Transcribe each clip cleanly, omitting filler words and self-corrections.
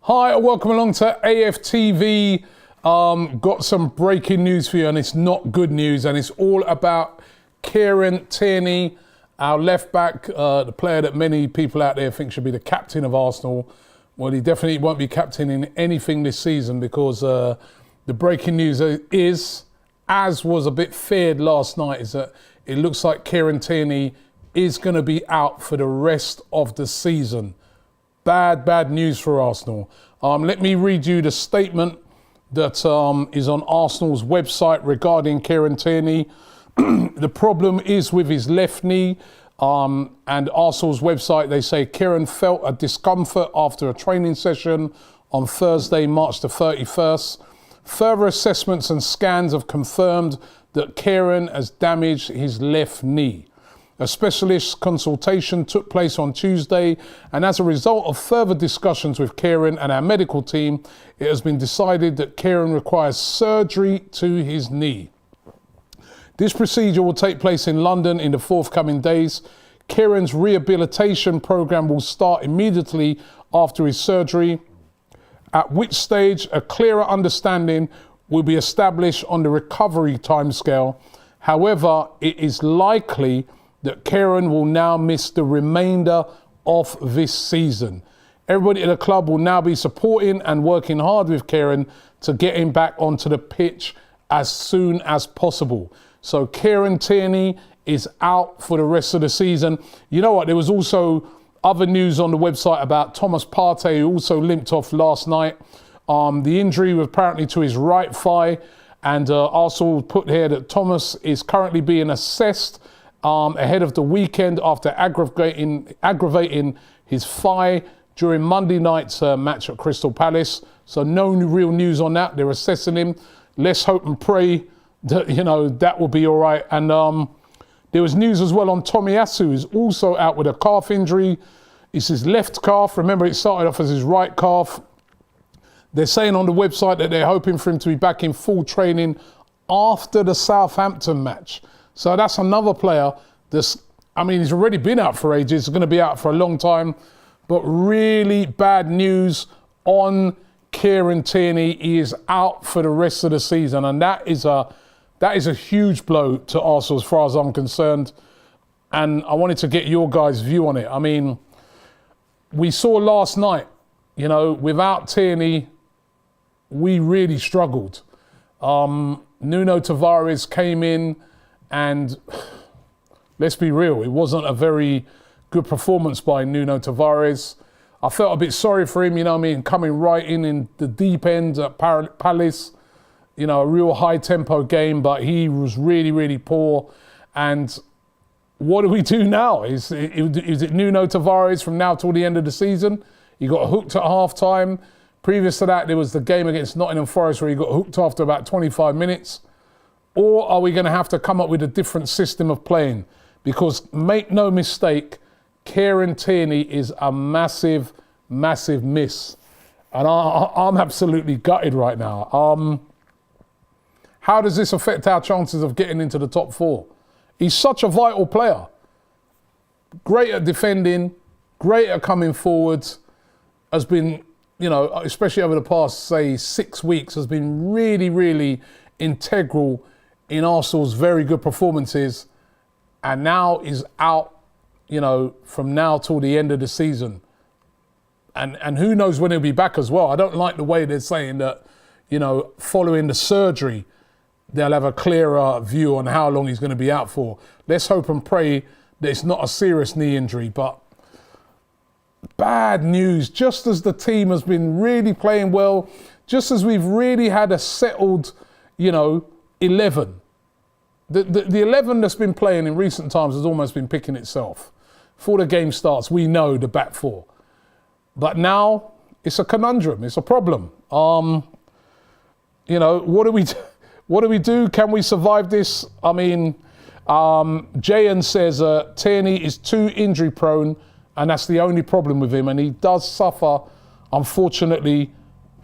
Hi, welcome along to AFTV. Got some breaking news for you, and it's not good news, and it's all about Tierney, our left back, the player that many people out there think should be the captain of Arsenal. Well, he definitely won't be captain in anything this season because the breaking news is, as was a bit feared last night, is that it looks like Tierney is going to be out for the rest of the season. Bad news for Arsenal. Let me read you the statement that is on Arsenal's website regarding Tierney. The problem is with his left knee. And Arsenal's website, they say Kieran felt a discomfort after a training session on Thursday, March the 31st. Further assessments and scans have confirmed that Kieran has damaged his left knee. A specialist consultation took place on Tuesday, and as a result of further discussions with Kieran and our medical team, it has been decided that Kieran requires surgery to his knee. This procedure will take place in London in the forthcoming days. Kieran's rehabilitation program will start immediately after his surgery, at which stage a clearer understanding will be established on the recovery timescale. However, it is likely that Kieran will now miss the remainder of this season. Everybody at the club will now be supporting and working hard with Kieran to get him back onto the pitch as soon as possible. So Tierney is out for the rest of the season. You know what? There was also other news on the website about Thomas Partey, who also limped off last night. The injury was apparently to his right thigh, and Arsenal put here that Thomas is currently being assessed ahead of the weekend after aggravating his thigh during Monday night's match at Crystal Palace. So no real news on that. They're assessing him. Let's hope and pray that, that will be all right. And there was news as well on Tomiyasu, who's also out with a calf injury. It's his left calf. Remember, it started off as his right calf. They're saying on the website that they're hoping for him to be back in full training after the Southampton match. So that's another player he's already been out for ages. He's going to be out for a long time. But really bad news on Tierney. He is out for the rest of the season. And that is a huge blow to Arsenal as far as I'm concerned. And I wanted to get your guys' view on it. I mean, we saw last night, without Tierney, we really struggled. Nuno Tavares came in, and let's be real, it wasn't a very good performance by Nuno Tavares. I felt a bit sorry for him, coming right in the deep end at Palace. A real high-tempo game, but he was really, really poor. And what do we do now? Is it Nuno Tavares from now till the end of the season? He got hooked at half-time. Previous to that, there was the game against Nottingham Forest where he got hooked after about 25 minutes. Or are we going to have to come up with a different system of playing? Because make no mistake, Tierney is a massive, massive miss. And I'm absolutely gutted right now. How does this affect our chances of getting into the top four? He's such a vital player. Great at defending, great at coming forwards, has been, especially over the past, say, 6 weeks, has been really, really integral in Arsenal's very good performances, and now is out, from now till the end of the season. And who knows when he'll be back as well. I don't like the way they're saying that, following the surgery, they'll have a clearer view on how long he's going to be out for. Let's hope and pray that it's not a serious knee injury, but bad news. Just as the team has been really playing well, just as we've really had a settled, 11. The 11 that's been playing in recent times has almost been picking itself. Before the game starts, we know the back four. But now it's a conundrum. It's a problem. What do we do? What do we do? Can we survive this? I mean, Jayan says Tierney is too injury prone, and that's the only problem with him. And he does suffer, unfortunately,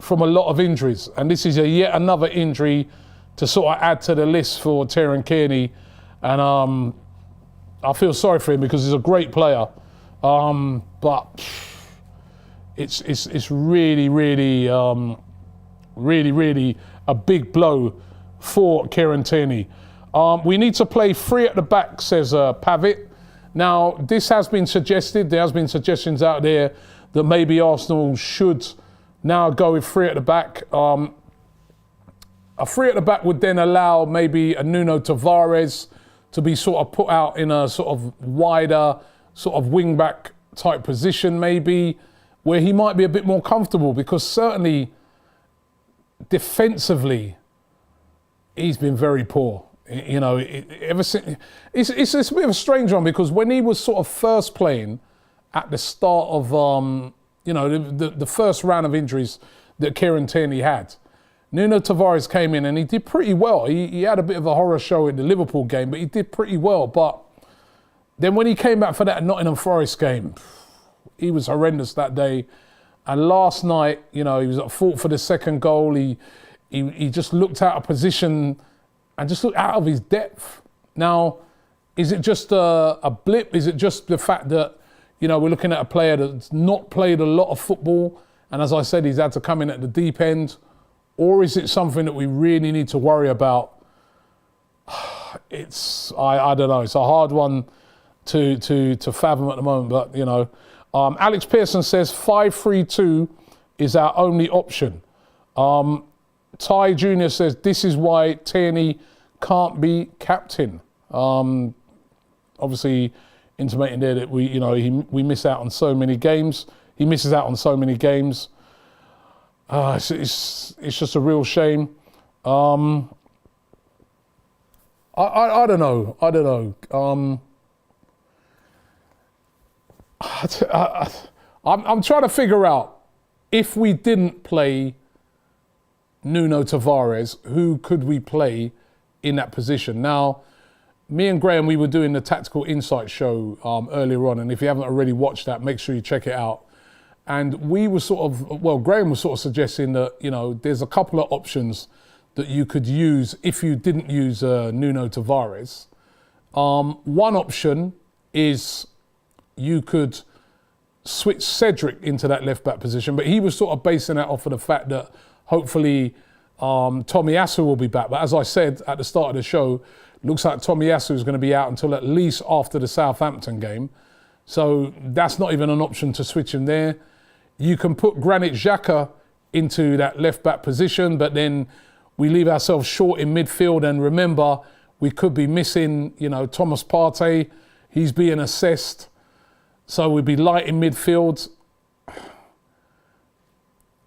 from a lot of injuries. And this is yet another injury to sort of add to the list for Tierney. And I feel sorry for him because he's a great player. But it's really, really, really a big blow for Kieran Tierney. We need to play 3 at the back, says Pavitt. Now, this has been suggested. There has been suggestions out there that maybe Arsenal should now go with 3 at the back. A 3 at the back would then allow maybe a Nuno Tavares to be sort of put out in a sort of wider sort of wing-back type position maybe, where he might be a bit more comfortable, because certainly defensively he's been very poor. You know, ever since, it's a bit of a strange one, because when he was sort of first playing at the start of, you know, the first round of injuries that Kieran Tierney had, Nuno Tavares came in and he did pretty well. He had a bit of a horror show in the Liverpool game, but he did pretty well. But then when he came back for that Nottingham Forest game, he was horrendous that day. And last night, you know, he was at fault for the second goal. He just looked out of position and just looked out of his depth. Now, is it just a blip? Is it just the fact that, you know, we're looking at a player that's not played a lot of football, and as I said, he's had to come in at the deep end? Or is it something that we really need to worry about? It's, I don't know, it's a hard one to fathom at the moment, but, you know. Alex Pearson says 5-3-2 is our only option. Ty Jr. says this is why Tierney can't be captain. Obviously intimating there that we miss out on so many games. He misses out on so many games. It's just a real shame. I don't know. I'm trying to figure out, if we didn't play Nuno Tavares, who could we play in that position? Now, me and Graham, we were doing the Tactical Insight show earlier on, and if you haven't already watched that, make sure you check it out. And we were Graham was sort of suggesting that, you know, there's a couple of options that you could use if you didn't use Nuno Tavares. One option is you could switch Cedric into that left-back position, but he was sort of basing that off of the fact that hopefully Tomiyasu will be back. But as I said at the start of the show, looks like Tomiyasu is going to be out until at least after the Southampton game. So that's not even an option to switch him there. You can put Granit Xhaka into that left-back position, but then we leave ourselves short in midfield. And remember, we could be missing, you know, Thomas Partey. He's being assessed. So we'd be light in midfield.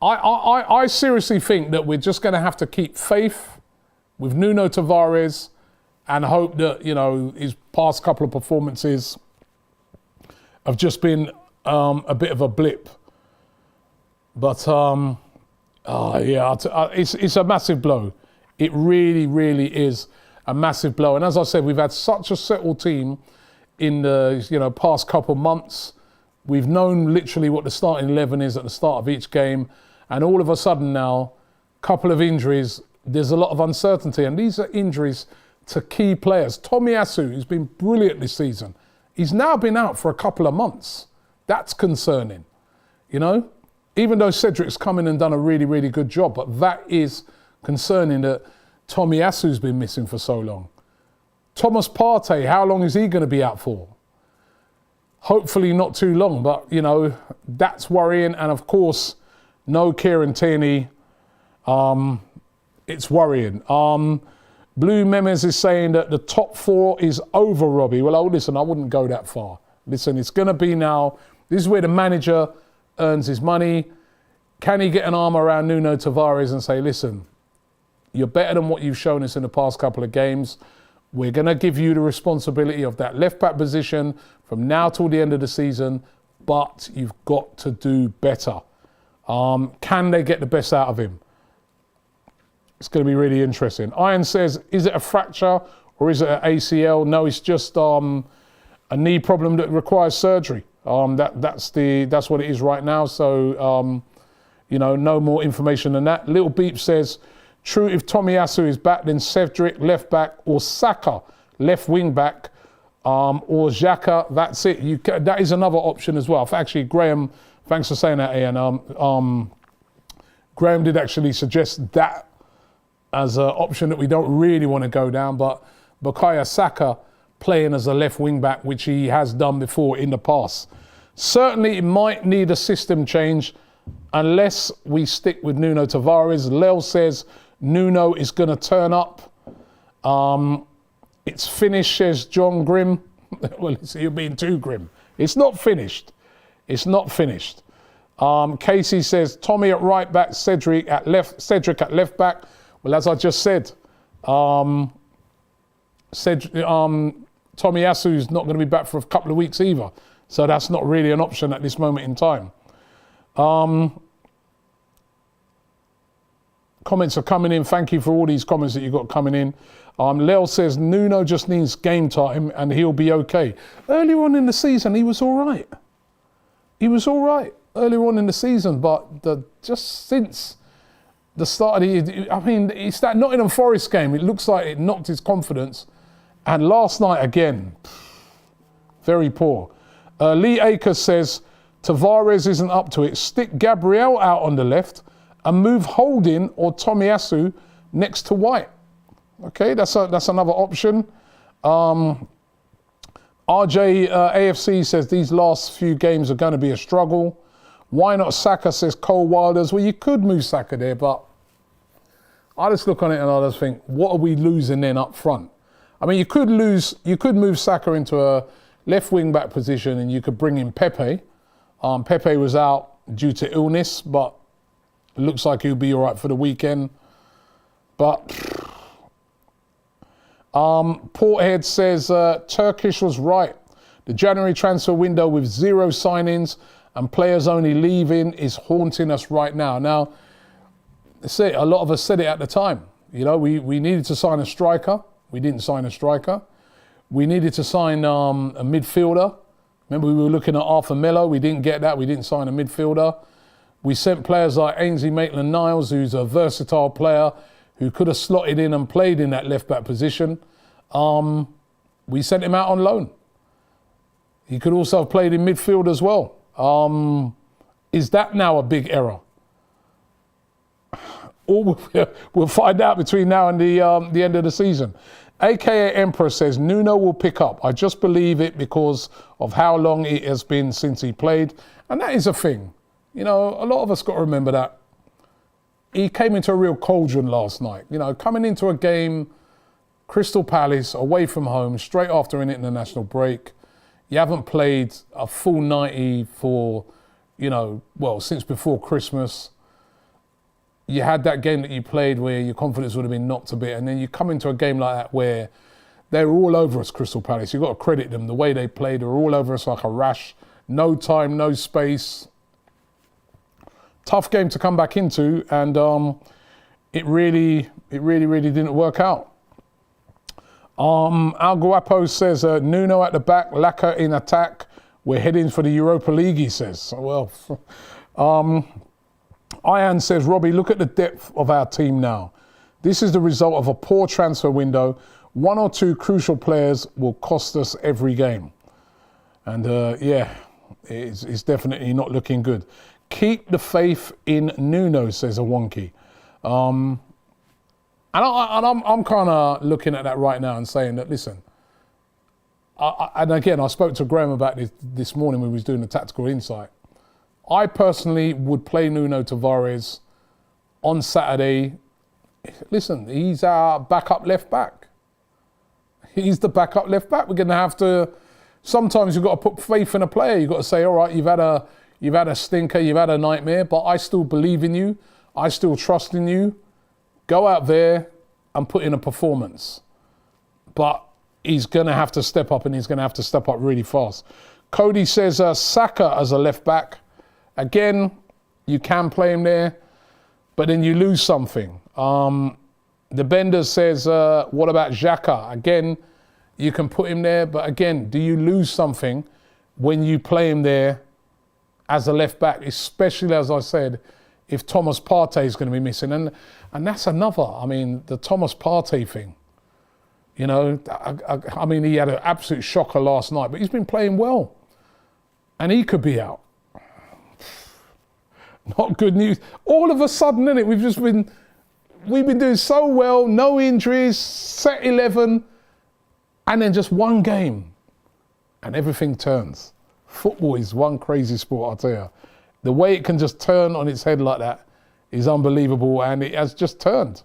I seriously think that we're just going to have to keep faith with Nuno Tavares and hope that, you know, his past couple of performances have just been a bit of a blip. But it's a massive blow. It really, really is a massive blow. And as I said, we've had such a settled team in the past couple months. We've known literally what the starting 11 is at the start of each game, and all of a sudden now, couple of injuries, there's a lot of uncertainty, and these are injuries to key players. Tomiyasu, who's been brilliant this season, he's now been out for a couple of months. That's concerning, you know? Even though Cedric's come in and done a really, really good job, but that is concerning that Tomiyasu's been missing for so long. Thomas Partey, how long is he going to be out for? Hopefully not too long, but, you know, that's worrying. And of course, no Kieran Tierney. It's worrying. Blue Memes is saying that the top 4 is over, Robbie. Well, listen, I wouldn't go that far. Listen, it's going to be now. This is where the manager earns his money. Can he get an arm around Nuno Tavares and say, listen, you're better than what you've shown us in the past couple of games. We're going to give you the responsibility of that left-back position from now till the end of the season, but you've got to do better. Can they get the best out of him? It's going to be really interesting. Iron says, is it a fracture or is it an ACL? No, it's just a knee problem that requires surgery. That's what it is right now. So, no more information than that. Little Beep says, true, if Tomiyasu is back, then Cedric left back or Saka left wing back or Xhaka, that's it. That is another option as well. Actually, Graham Thanks for saying that, Ian. Graham did actually suggest that as an option that we don't really want to go down, but Bukayo Saka playing as a left wing back, which he has done before in the past. Certainly it might need a system change unless we stick with Nuno Tavares. Lel says Nuno is going to turn up. It's finished, says John Grimm. Well, you're being too grim. It's not finished. It's not finished. Casey says Tommy at right back, Cedric at left back. Well, as I just said, Tommy Asu's not going to be back for a couple of weeks either. So that's not really an option at this moment in time. Comments are coming in. Thank you for all these comments that you've got coming in. Lel says Nuno just needs game time and he'll be okay. Earlier on in the season, he was all right. He was all right earlier on in the season, but just since the start of it's that Nottingham Forest game. It looks like it knocked his confidence. And last night again, very poor. Lee Akers says Tavares isn't up to it. Stick Gabriel out on the left and move Holding or Tomiyasu next to White. Okay, that's another option. RJ AFC says these last few games are going to be a struggle. Why not Saka, says Cole Wilders. Well, you could move Saka there, but I just look on it and I just think, what are we losing then up front? I mean, you could move Saka into a left wing back position and you could bring in Pepe. Pepe was out due to illness, but it looks like he'll be all right for the weekend. But Porthead says Turkish was right. The January transfer window with 0 signings and players only leaving is haunting us right now. Now, that's it. A lot of us said it at the time. You know, we needed to sign a striker. We didn't sign a striker. We needed to sign a midfielder. Remember, we were looking at Arthur Melo. We didn't get that. We didn't sign a midfielder. We sent players like Ainsley Maitland-Niles, who's a versatile player who could have slotted in and played in that left-back position. We sent him out on loan. He could also have played in midfield as well. Is that now a big error? We'll find out between now and the end of the season. AKA Emperor says, Nuno will pick up. I just believe it because of how long it has been since he played. And that is a thing. You know, a lot of us got to remember that. He came into a real cauldron last night. You know, coming into a game, Crystal Palace, away from home, straight after an international break. You haven't played a full 90 for, since before Christmas. You had that game that you played where your confidence would have been knocked a bit, and then you come into a game like that where they were all over us, Crystal Palace. You've got to credit them. The way they played, they were all over us like a rash. No time, no space. Tough game to come back into, and it really didn't work out. Al Guapo says, Nuno at the back, Laka in attack. We're heading for the Europa League, he says. Well, Ian says, Robbie, look at the depth of our team now. This is the result of a poor transfer window. 1 or 2 crucial players will cost us every game. And it's definitely not looking good. Keep the faith in Nuno, says a wonky. And I'm kind of looking at that right now and saying that, listen, I spoke to Graham about this morning when we was doing the tactical insight. I personally would play Nuno Tavares on Saturday. Listen, he's our backup left back. He's the backup left back. We're going to have to, sometimes you've got to put faith in a player. You've got to say, all right, you've had a stinker, you've had a nightmare, but I still believe in you. I still trust in you. Go out there and put in a performance. But he's going to have to step up, and he's going to have to step up really fast. Cody says Saka as a left back. Again, you can play him there, but then you lose something. The Bender says, what about Xhaka? Again, you can put him there, but again, do you lose something when you play him there as a left back, especially, as I said, if Thomas Partey is going to be missing? And that's another, the Thomas Partey thing. You know, he had an absolute shocker last night, but he's been playing well. And he could be out. Not good news. All of a sudden, innit, we've been doing so well, no injuries, set 11, and then just one game, and everything turns. Football is one crazy sport, I'll tell you. The way it can just turn on its head like that is unbelievable, and it has just turned.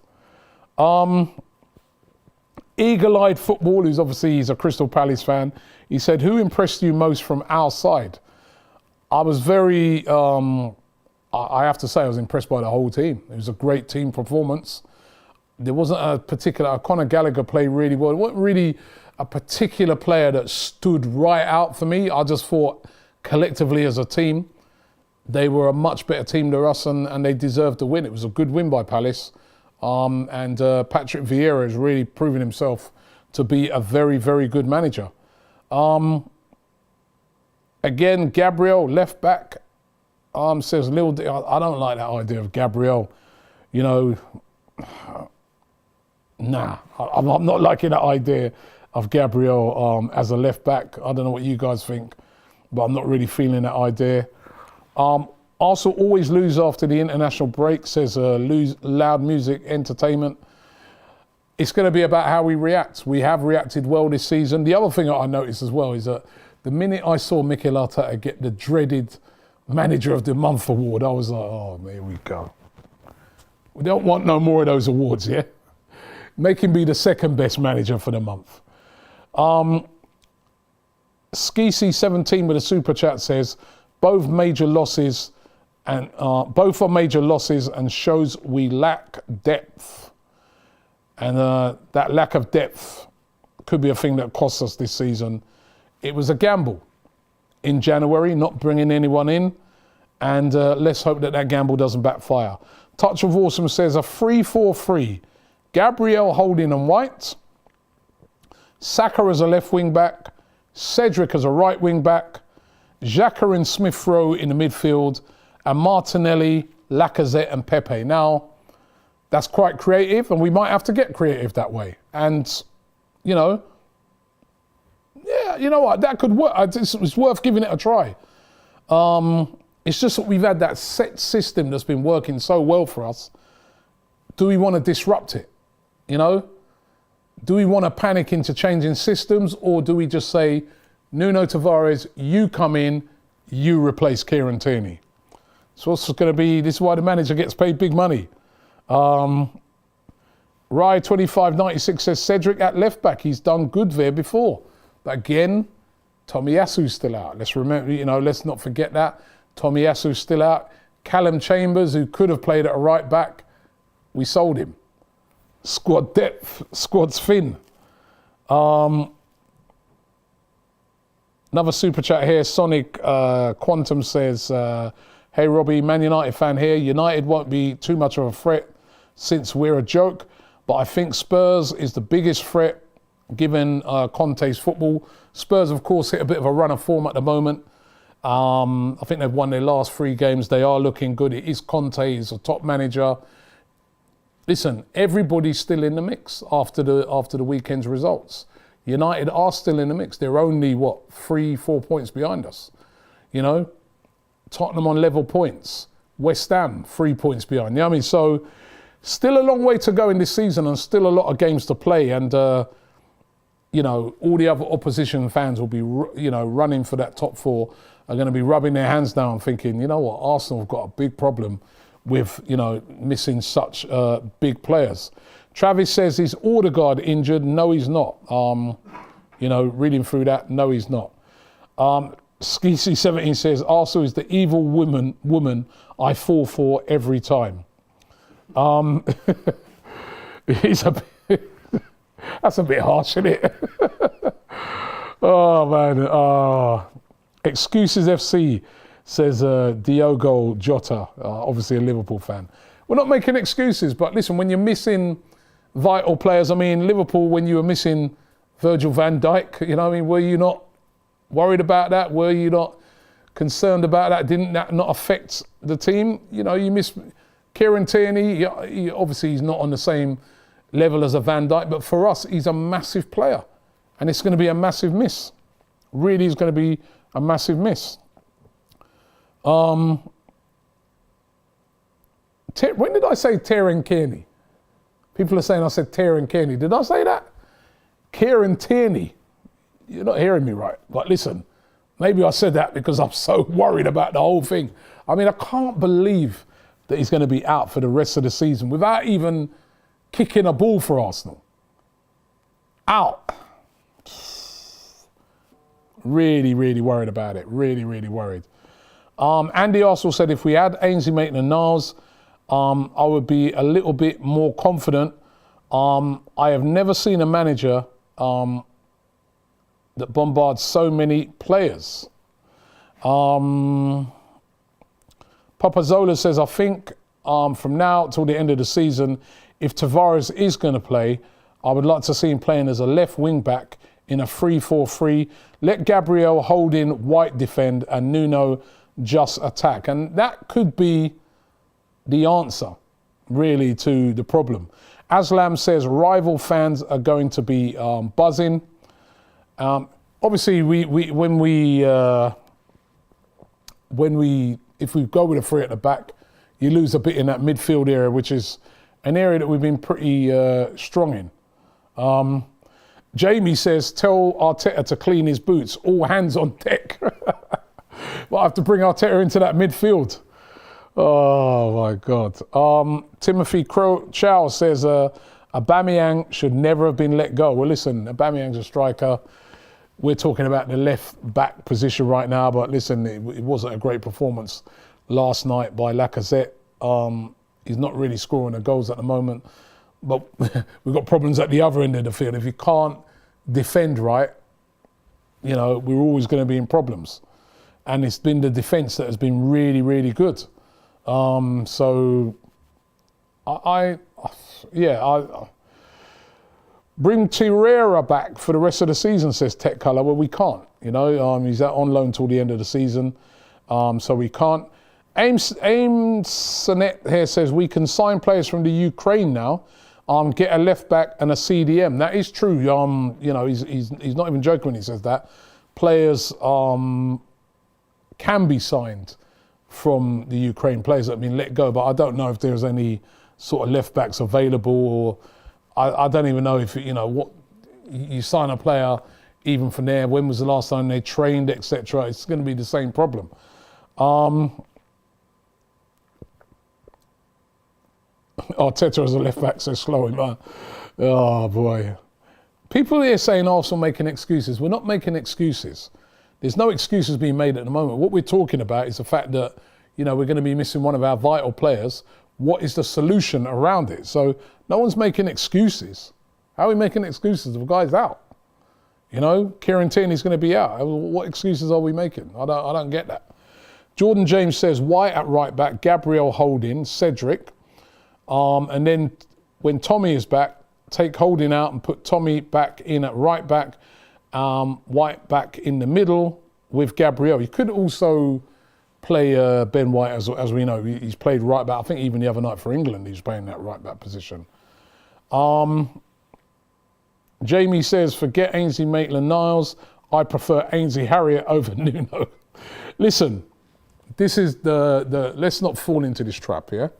Eagle-eyed Football, who's obviously he's a Crystal Palace fan, he said, who impressed you most from our side? I was very, I have to say, I was impressed by the whole team. It was a great team performance. There wasn't a particular, Conor Gallagher played really well. It wasn't really a particular player that stood right out for me. I just thought collectively as a team, they were a much better team than us, and they deserved to win. It was a good win by Palace. And Patrick Vieira has really proven himself to be a very, very good manager. Again, Gabriel, left back, says Lil D. I don't like that idea of Gabriel. You know, nah, I'm not liking that idea of Gabriel as a left back. I don't know what you guys think, but I'm not really feeling that idea. Arsenal always lose after the international break, says Loud Music Entertainment. It's going to be about how we react. We have reacted well this season. The other thing that I noticed as well is that the minute I saw Mikel Arteta get the dreaded Manager of the Month award, I was like, oh, here we go. We don't want no more of those awards, yeah? Make him be the second best manager for the month. Skeezy17 with a super chat says, both are major losses and shows we lack depth. And that lack of depth could be a thing that costs us this season. It was a gamble in January, not bringing anyone in. And let's hope that gamble doesn't backfire. Touch of Awesome says a 3-4-3. Gabriel, Holding and White. Saka as a left wing back. Cedric as a right wing back. Xhaka and Smith-Rowe in the midfield. And Martinelli, Lacazette and Pepe. Now, that's quite creative, and we might have to get creative that way. And, you know, yeah, you know what, that could work. It's worth giving it a try. It's just that we've had that set system that's been working so well for us. Do we want to disrupt it? You know? Do we want to panic into changing systems, or do we just say, Nuno Tavares, you come in, you replace Kieran Tierney? So what's going to be, this is why the manager gets paid big money. Rye2596 says Cedric at left back. He's done good there before. But again, Tomiyasu's still out. Let's remember, you know, let's not forget that. Tomiyasu's still out. Callum Chambers, who could have played at a right back, we sold him. Squad depth, squad's thin. Another super chat here. Sonic Quantum says, hey Robbie, Man United fan here. United won't be too much of a threat since we're a joke, but I think Spurs is the biggest threat given Conte's football. Spurs, of course, hit a bit of a run of form at the moment. I think they've won their last 3 games. They are looking good. It is Conte, he's a top manager. Listen, everybody's still in the mix after the weekend's results. United are still in the mix. They're only, 3-4 points behind us. You know, Tottenham on level points. West Ham, 3 points behind. You know what I mean? So, still a long way to go in this season and still a lot of games to play. And, you know, all the other opposition fans will be, you know, running for that top 4, are going to be rubbing their hands down thinking, you know what, Arsenal have got a big problem with, you know, missing such big players. Travis says, is Odegaard injured? No, he's not. You know, reading through that, no, he's not. Skeezy17 says, Arsenal is the evil woman I fall for every time. He's that's a bit harsh, isn't it? Oh, man. Excuses FC says Diogo Jota, obviously a Liverpool fan. We're not making excuses, but listen, when you're missing vital players, I mean, Liverpool, when you were missing Virgil van Dijk, you know what I mean, were you not worried about that? Were you not concerned about that? Didn't that not affect the team? You know, you miss Kieran Tierney, obviously he's not on the same level as a Van Dijk, but for us, he's a massive player. And it's going to be a massive miss. Really is going to be a massive miss. When did I say Tierney? People are saying I said Tierney. Did I say that? Kieran Tierney. You're not hearing me right. But listen, maybe I said that because I'm so worried about the whole thing. I mean, I can't believe that he's going to be out for the rest of the season without even kicking a ball for Arsenal. Out. Really, really worried about it. Really, really worried. Andy Arsenal said if we had Ainsley Maitland-Niles, I would be a little bit more confident. I have never seen a manager that bombards so many players. Papazola says, I think from now till the end of the season, if Tavares is going to play, I would like to see him playing as a left wing back in a 3-4-3. Let Gabriel hold in, White defend, and Nuno just attack. And that could be the answer, really, to the problem. Aslam says rival fans are going to be buzzing. Obviously, if we go with a three at the back, you lose a bit in that midfield area, which is an area that we've been pretty strong in. Jamie says, tell Arteta to clean his boots. All hands on deck. Well, I have to bring Arteta into that midfield. Oh, my God. Timothy Chow says, Aubameyang should never have been let go. Well, listen, Aubameyang's a striker. We're talking about the left back position right now, but listen, it wasn't a great performance last night by Lacazette. He's not really scoring the goals at the moment, but we've got problems at the other end of the field. If you can't defend right, you know, we're always going to be in problems. And it's been the defence that has been really, really good. So I bring Tierney back for the rest of the season, says Tech Colour. Well, we can't, you know. He's out on loan till the end of the season, so we can't. Ames Sonet here says we can sign players from the Ukraine now, get a left back and a CDM. That is true. You know, he's not even joking when he says that. Players can be signed from the Ukraine, players that have been let go, but I don't know if there's any sort of left backs available, or I don't even know if, you know, what you sign a player even from there, when was the last time they trained, etc. It's going to be the same problem. Arteta as a left back says slow him down. Oh boy. People here saying Arsenal making excuses. We're not making excuses. There's no excuses being made at the moment. What we're talking about is the fact that, you know, we're going to be missing one of our vital players. What is the solution around it? So no one's making excuses. How are we making excuses? The guy's out. You know, Kieran Tierney's going to be out. What excuses are we making? I don't get that. Jordan James says White at right back, Gabriel Holding, Cedric. And then when Tommy is back, take Holding out and put Tommy back in at right back. White back in the middle with Gabriel. You could also play Ben White, as we know. He's played right back. I think even the other night for England, he was playing that right back position. Jamie says, forget Ainsley Maitland-Niles. I prefer Ainsley Harriott over Nuno. Listen, this is the let's not fall into this trap here.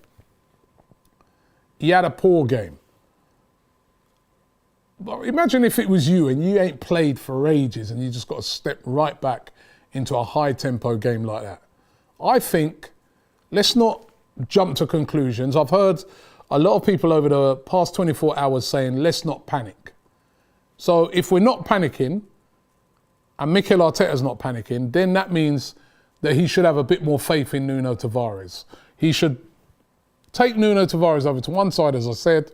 He had a poor game. But imagine if it was you and you ain't played for ages and you just got to step right back into a high tempo game like that. I think let's not jump to conclusions. I've heard a lot of people over the past 24 hours saying, let's not panic. So if we're not panicking and Mikel Arteta's not panicking, then that means that he should have a bit more faith in Nuno Tavares. He should take Nuno Tavares over to one side, as I said,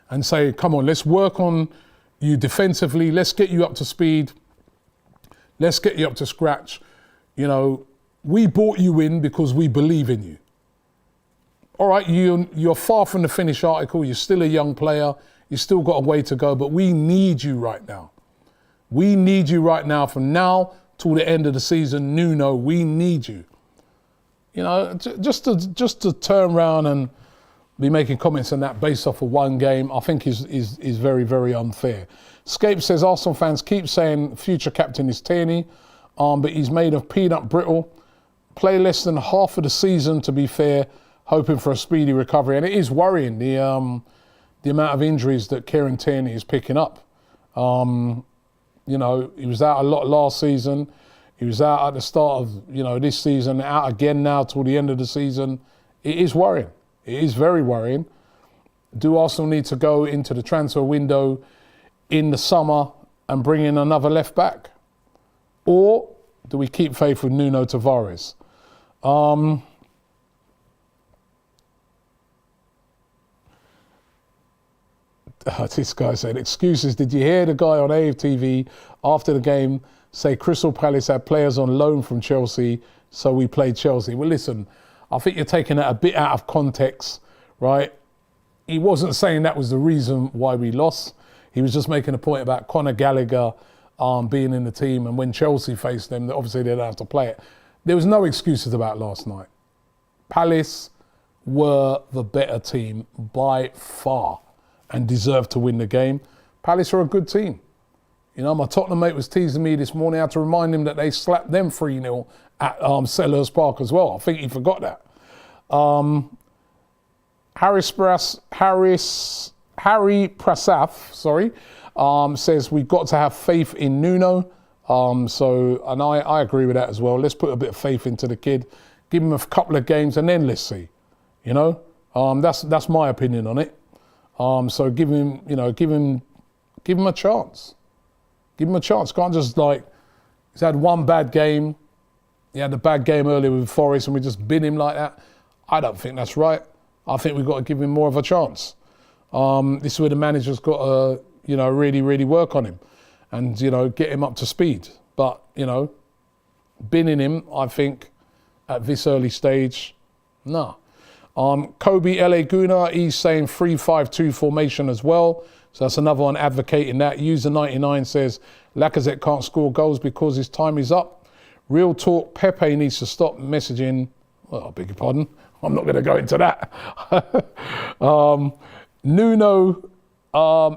and say, come on, let's work on you defensively. Let's get you up to speed. Let's get you up to scratch. You know, we brought you in because we believe in you. All right, you're far from the finished article. You're still a young player. You've still got a way to go, but we need you right now. We need you right now from now till the end of the season. Nuno, we need you. You know, just to turn around and be making comments on that based off of one game, I think is very, very unfair. Scape says Arsenal fans keep saying future captain is Tierney, but he's made of peanut brittle. Play less than half of the season, to be fair. hoping for a speedy recovery. And it is worrying, the amount of injuries that Kieran Tierney is picking up. You know, he was out a lot last season. He was out at the start of, you know, this season, out again now till the end of the season. It is worrying. It is very worrying. Do Arsenal need to go into the transfer window in the summer and bring in another left back? Or do we keep faith with Nuno Tavares? This guy said, excuses. Did you hear the guy on AFTV after the game say Crystal Palace had players on loan from Chelsea, so we played Chelsea? Well, listen, I think you're taking that a bit out of context, right? He wasn't saying that was the reason why we lost. He was just making a point about Conor Gallagher being in the team, and when Chelsea faced them, obviously they don't have to play it. There was no excuses about last night. Palace were the better team by far and deserved to win the game. Palace are a good team. You know, my Tottenham mate was teasing me this morning. I had to remind him that they slapped them 3-0 at Selhurst Park as well. I think he forgot that. Harry Prasaf, says we've got to have faith in Nuno. And I agree with that as well. Let's put a bit of faith into the kid, give him a couple of games, and then let's see. You know, that's my opinion on it. So give him a chance. Give him a chance. Can't just he's had one bad game. He had a bad game earlier with Forest and we just bin him like that. I don't think that's right. I think we've got to give him more of a chance. This is where the manager's got to, really, really work on him and, get him up to speed. But, binning him, I think, at this early stage, no. Kobe L.A. Guna, he's saying 3-5-2 formation as well. So that's another one advocating that. User 99 says Lacazette can't score goals because his time is up. Real talk, Pepe needs to stop messaging. Well, I beg your pardon. I'm not going to go into that. Nuno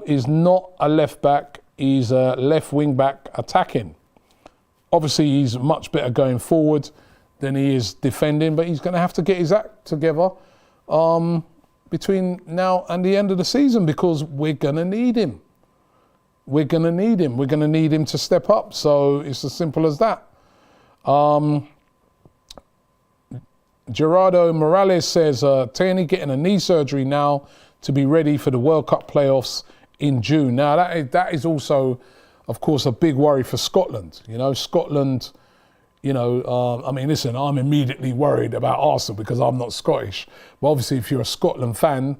is not a left back. He's a left wing back attacking. Obviously, he's much better going forward than he is defending, but he's going to have to get his act together between now and the end of the season because we're going to need him. We're going to need him. We're going to need him to step up. So it's as simple as that. Gerardo Morales says, Tierney getting a knee surgery now to be ready for the World Cup playoffs in June. Now, that is also, of course, a big worry for Scotland. Scotland, listen, I'm immediately worried about Arsenal because I'm not Scottish. But obviously, if you're a Scotland fan,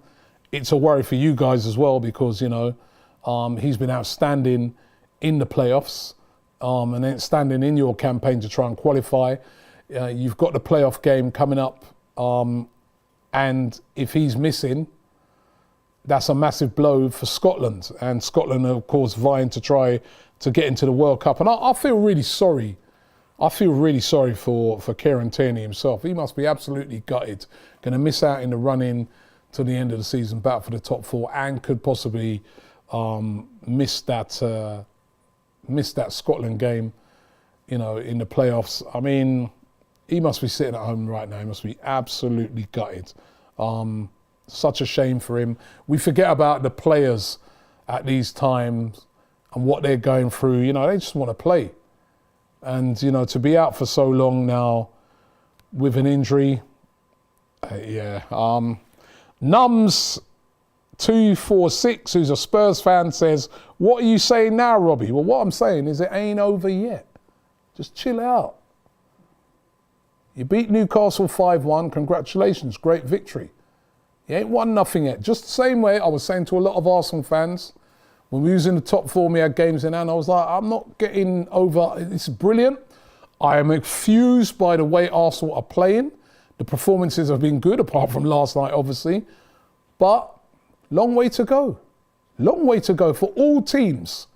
it's a worry for you guys as well because, he's been outstanding in the playoffs and then standing in your campaign to try and qualify. You've got the playoff game coming up, and if he's missing, that's a massive blow for Scotland. And Scotland are, of course, vying to try to get into the World Cup. And I feel really sorry. I feel really sorry for Kieran Tierney himself. He must be absolutely gutted. Going to miss out in the run-in to the end of the season, battle for the top four, and could possibly miss that Scotland game, in the playoffs. I mean, he must be sitting at home right now. He must be absolutely gutted. Such a shame for him. We forget about the players at these times and what they're going through. They just want to play. And, to be out for so long now with an injury, Nums246, who's a Spurs fan, says, what are you saying now, Robbie? Well, what I'm saying is it ain't over yet. Just chill out. You beat Newcastle 5-1. Congratulations. Great victory. You ain't won nothing yet. Just the same way I was saying to a lot of Arsenal fans, when we was in the top four, we had games in hand, I was like, I'm not getting over. It's brilliant. I am infused by the way Arsenal are playing. The performances have been good, apart from last night, obviously. But long way to go. Long way to go for all teams.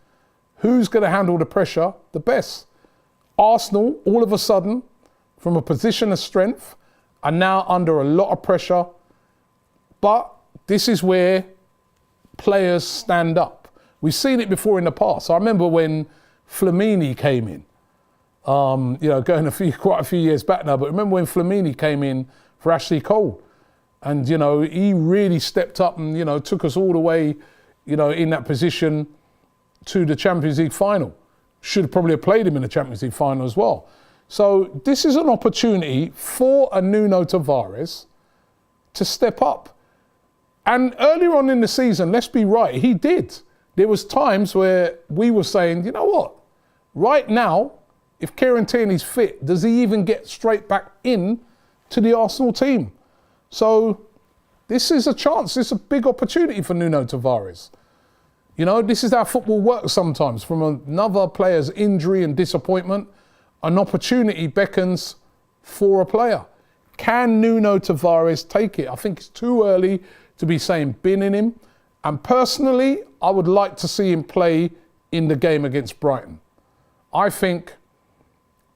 Who's going to handle the pressure the best? Arsenal, all of a sudden, from a position of strength, are now under a lot of pressure. But this is where players stand up. We've seen it before in the past. I remember when Flamini came in, going quite a few years back now, but remember when Flamini came in for Ashley Cole And, you know, he really stepped up and, you know, took us all the way, you know, in that position to the Champions League final. Should probably have played him in the Champions League final as well. So this is an opportunity for a Nuno Tavares to step up. And earlier on in the season, let's be right, he did. There was times where we were saying, you know what, right now, if Kieran Tierney's fit, does he even get straight back in to the Arsenal team? So this is a chance, this is a big opportunity for Nuno Tavares. You know, this is how football works sometimes. From another player's injury and disappointment, an opportunity beckons for a player. Can Nuno Tavares take it? I think it's too early to be saying bin in him. And personally, I would like to see him play in the game against Brighton. I think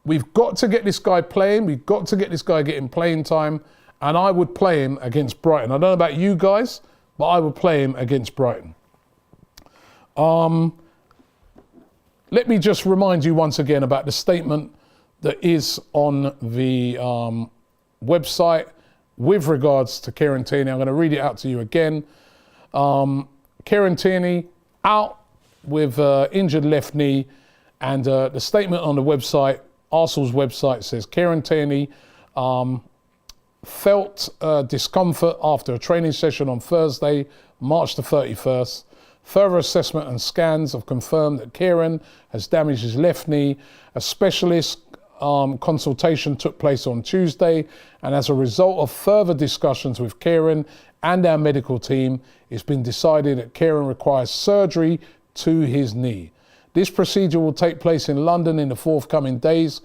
we've got to get this guy playing. We've got to get this guy getting playing time. And I would play him against Brighton. I don't know about you guys, but I would play him against Brighton. Let me just remind you once again about the statement that is on the website with regards to Kieran Tierney. I'm going to read it out to you again. Kieran Tierney out with injured left knee, and the statement on the website, Arsenal's website, says Kieran Tierney felt discomfort after a training session on Thursday, March the 31st. Further assessment and scans have confirmed that Kieran has damaged his left knee. A specialist consultation took place on Tuesday, and as a result of further discussions with Kieran and our medical team, it's been decided that Kieran requires surgery to his knee. This procedure will take place in London in the forthcoming days.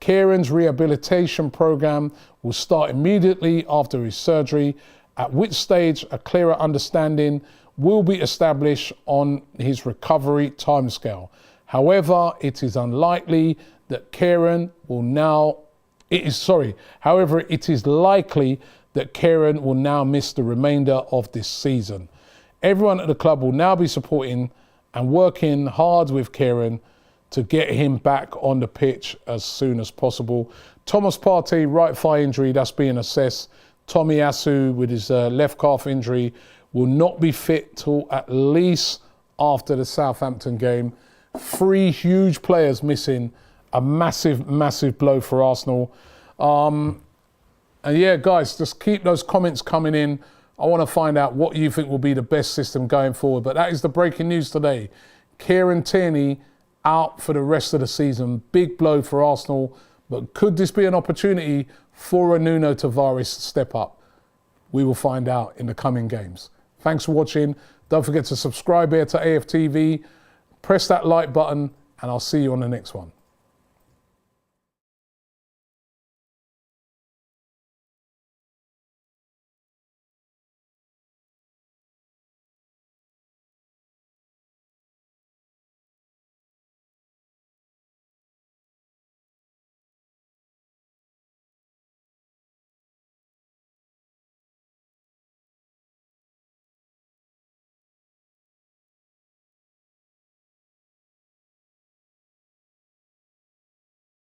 Kieran's rehabilitation program will start immediately after his surgery, at which stage a clearer understanding will be established on his recovery timescale. However, it is unlikely that Kieran will now, it is likely that Kieran will now miss the remainder of this season. Everyone at the club will now be supporting and working hard with Kieran to get him back on the pitch as soon as possible. Thomas Partey, right thigh injury, that's being assessed. Tommy Asu with his left calf injury will not be fit till at least after the Southampton game. 3 huge players missing, a massive, massive blow for Arsenal. And yeah, guys, just keep those comments coming in. I want to find out what you think will be the best system going forward. But that is the breaking news today. Kieran Tierney out for the rest of the season. Big blow for Arsenal. But could this be an opportunity for a Nuno Tavares to step up? We will find out in the coming games. Thanks for watching. Don't forget to subscribe here to AFTV. Press that like button, and I'll see you on the next one.